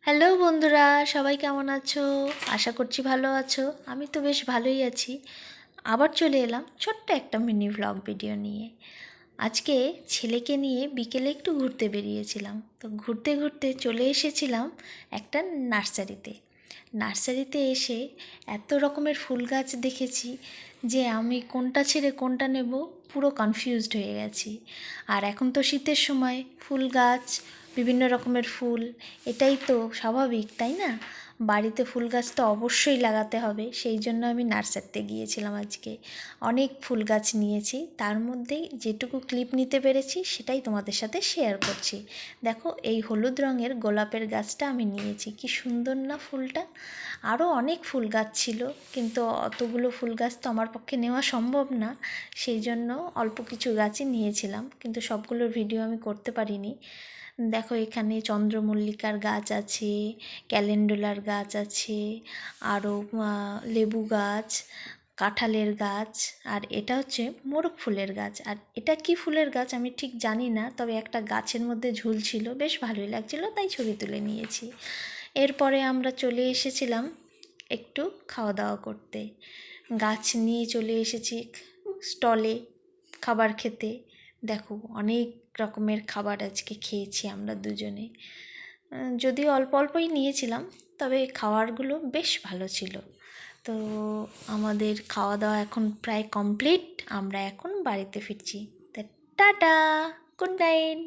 Hello বন্ধুরা, সবাই কেমন আছো? আশা করছি ভালো আছো। আমি তো বেশ ভালোই আছি। আবার চলে এলাম ছোট্ট একটা মিনি ভ্লগ ভিডিও নিয়ে। আজকে ছেলেকে নিয়ে বিকেলে একটু ঘুরতে বেরিয়েছিলাম। তো ঘুরতে ঘুরতে চলে এসেছিলাম একটা নার্সারিতে। নার্সারিতে এসে এত রকমের ফুল গাছ দেখেছি যে আমি কোনটা ছেড়ে কোনটা নেব পুরো কনফিউজড হয়ে গেছি। আর এখন তো শীতের সময়, ফুল গাছ, বিভিন্ন রকমের ফুল, এটাই তো স্বাভাবিক, তাই না? বাড়িতে ফুল গাছ তো অবশ্যই লাগাতে হবে, সেই জন্য আমি নার্সারিতে গিয়েছিলাম আজকে। অনেক ফুল গাছ নিয়েছি, তার মধ্যেই যেটুকু ক্লিপ নিতে পেরেছি সেটাই তোমাদের সাথে শেয়ার করছি। দেখো, এই হলুদ রঙের গোলাপের গাছটা আমি নিয়েছি। কি সুন্দর না ফুলটা! আরও অনেক ফুল গাছ ছিল, কিন্তু অতগুলো ফুল গাছ তো আমার পক্ষে নেওয়া সম্ভব না, সেই জন্য অল্প কিছু গাছই নিয়েছিলাম, কিন্তু সবগুলোর ভিডিও আমি করতে পারিনি। দেখো, এখানে চন্দ্রমল্লিকার গাছ আছে, ক্যালেন্ডুলার গাছ আছে, আরও লেবু গাছ, কাঁঠালের গাছ, আর এটা হচ্ছে মোরগ ফুলের গাছ। আর এটা কি ফুলের গাছ আমি ঠিক জানি না, তবে একটা গাছের মধ্যে ঝুলছিল, বেশ ভালোই লাগছিল, তাই ছবি তুলে নিয়েছি। এরপরে আমরা চলে এসেছিলাম একটু খাওয়া দাওয়া করতে। গাছ নিয়ে চলে এসেছি স্টলে খাবার খেতে। দেখো, অনেক রকমের খাবার আজকে খেয়েছি আমরা দুজনে। যদিও অল্প অল্পই নিয়েছিলাম, তবে খাবারগুলো বেশ ভালো ছিল। তো আমাদের খাওয়া দাওয়া এখন প্রায় কমপ্লিট, আমরা এখন বাড়িতে ফিরছি। তা টাটা, গুড নাইট।